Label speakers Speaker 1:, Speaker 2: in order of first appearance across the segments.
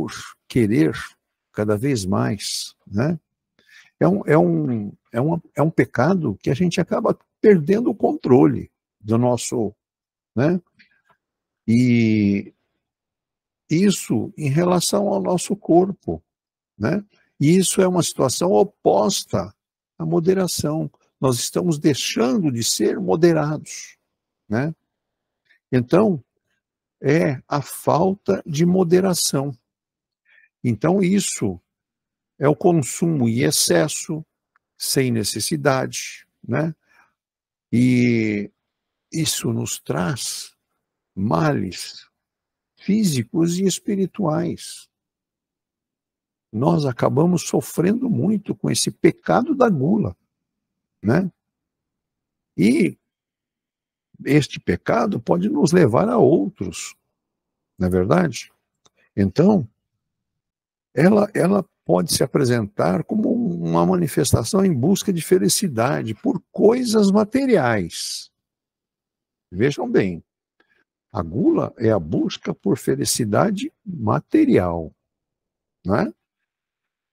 Speaker 1: por querer cada vez mais, né? É um pecado que a gente acaba perdendo o controle do nosso, né? E isso em relação ao nosso corpo, né? E isso é uma situação oposta à moderação. Nós estamos deixando de ser moderados, né? Então, é a falta de moderação. Então, isso é o consumo em excesso, sem necessidade, né? E isso nos traz males físicos e espirituais. Nós acabamos sofrendo muito com esse pecado da gula, né? E este pecado pode nos levar a outros, não é verdade? Então, ela pode se apresentar como uma manifestação em busca de felicidade por coisas materiais. Vejam bem, a gula é a busca por felicidade material, né?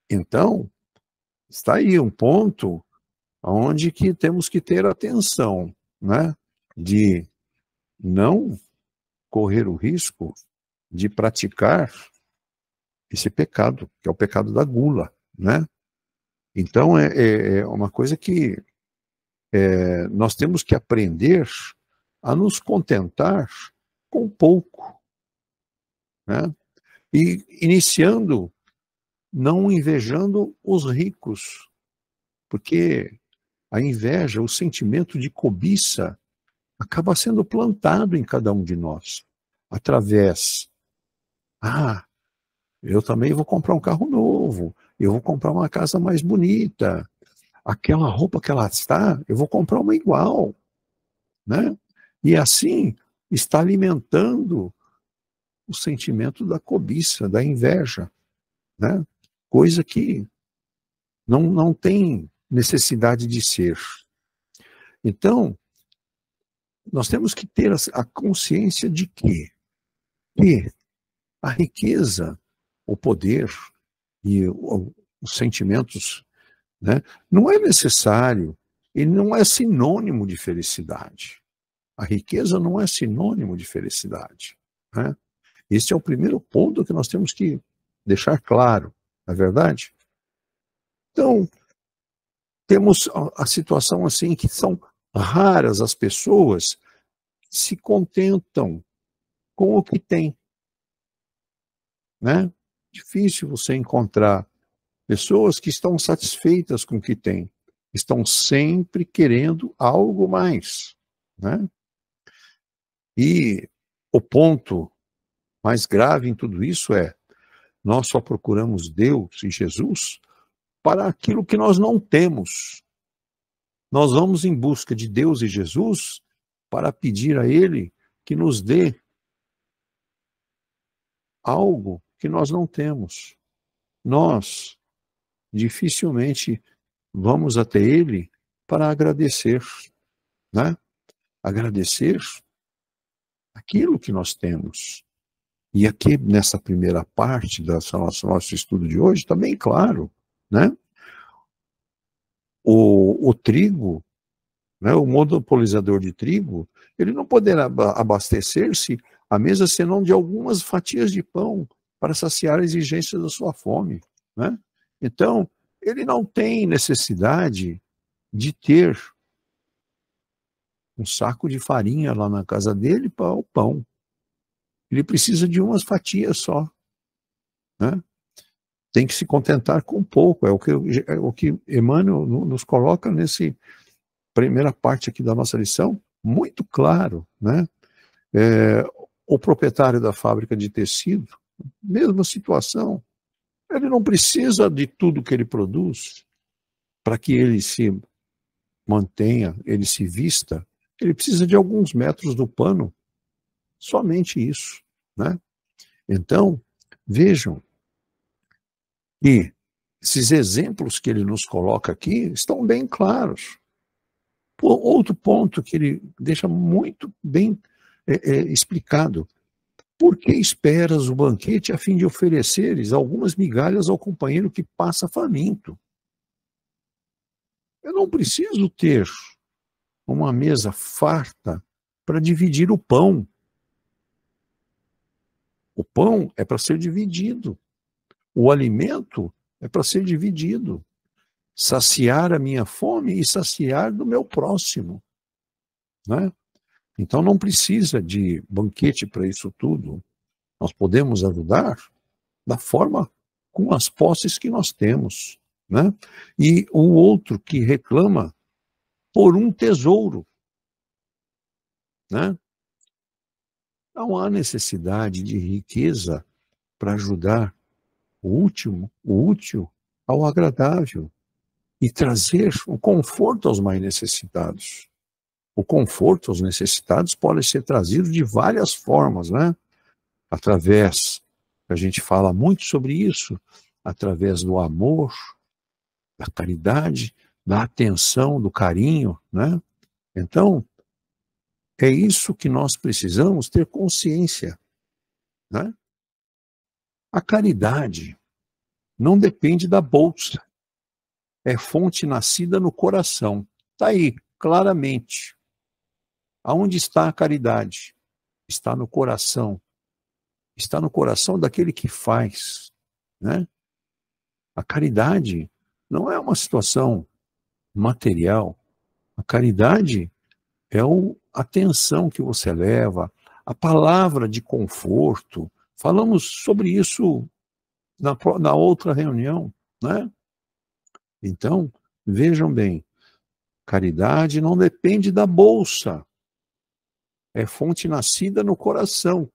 Speaker 1: Então, está aí um ponto onde que temos que ter atenção, né? De não correr o risco de praticar esse pecado, que é o pecado da gula, né? Então, é uma coisa que nós temos que aprender a nos contentar com pouco, né? E iniciando não invejando os ricos, porque a inveja, o sentimento de cobiça, acaba sendo plantado em cada um de nós, através, eu também vou comprar um carro novo, eu vou comprar uma casa mais bonita, aquela roupa que ela está, eu vou comprar uma igual, né? E assim está alimentando o sentimento da cobiça, da inveja, né? Coisa que não tem necessidade de ser. Então, nós temos que ter a consciência de que a riqueza, o poder e os sentimentos, né, não é necessário, ele não é sinônimo de felicidade. A riqueza não é sinônimo de felicidade, né? Esse é o primeiro ponto que nós temos que deixar claro, não é verdade? Então, temos a situação assim que são raras as pessoas que se contentam com o que têm, né? Difícil você encontrar pessoas que estão satisfeitas com o que têm, estão sempre querendo algo mais, né? E o ponto mais grave em tudo isso é, nós só procuramos Deus e Jesus para aquilo que nós não temos. Nós vamos em busca de Deus e Jesus para pedir a Ele que nos dê algo que nós não temos. Nós dificilmente vamos até Ele para agradecer, né? Agradecer aquilo que nós temos. E aqui, nessa primeira parte do nosso estudo de hoje, está bem claro, né? O trigo, né, o monopolizador de trigo, ele não poderá abastecer-se à mesa senão de algumas fatias de pão para saciar a exigência da sua fome, né? Então, ele não tem necessidade de ter um saco de farinha lá na casa dele para o pão. Ele precisa de umas fatias só, né? Tem que se contentar com pouco, é o que Emmanuel nos coloca nessa primeira parte aqui da nossa lição, muito claro, né? O proprietário da fábrica de tecido, mesma situação, ele não precisa de tudo que ele produz para que ele se mantenha, ele se vista, ele precisa de alguns metros do pano, somente isso, né? Então, vejam que esses exemplos que ele nos coloca aqui estão bem claros. Outro ponto que ele deixa muito bem explicado. Por que esperas o banquete a fim de ofereceres algumas migalhas ao companheiro que passa faminto? Eu não preciso ter uma mesa farta para dividir o pão. O pão é para ser dividido. O alimento é para ser dividido. Saciar a minha fome e saciar do meu próximo, né? Então não precisa de banquete para isso tudo. Nós podemos ajudar da forma com as posses que nós temos, né? E o outro que reclama por um tesouro, né? Não há necessidade de riqueza para ajudar o útil ao agradável e trazer o conforto aos mais necessitados. O conforto aos necessitados pode ser trazido de várias formas, né? Através, a gente fala muito sobre isso, através do amor, da caridade, da atenção, do carinho, né? Então, é isso que nós precisamos ter consciência, né? A caridade não depende da bolsa, é fonte nascida no coração. Está aí, claramente. Aonde está a caridade? Está no coração. Está no coração daquele que faz, né? A caridade não é uma situação material. A caridade é a atenção que você leva, a palavra de conforto. Falamos sobre isso na outra reunião, né? Então, vejam bem, caridade não depende da bolsa, é fonte nascida no coração.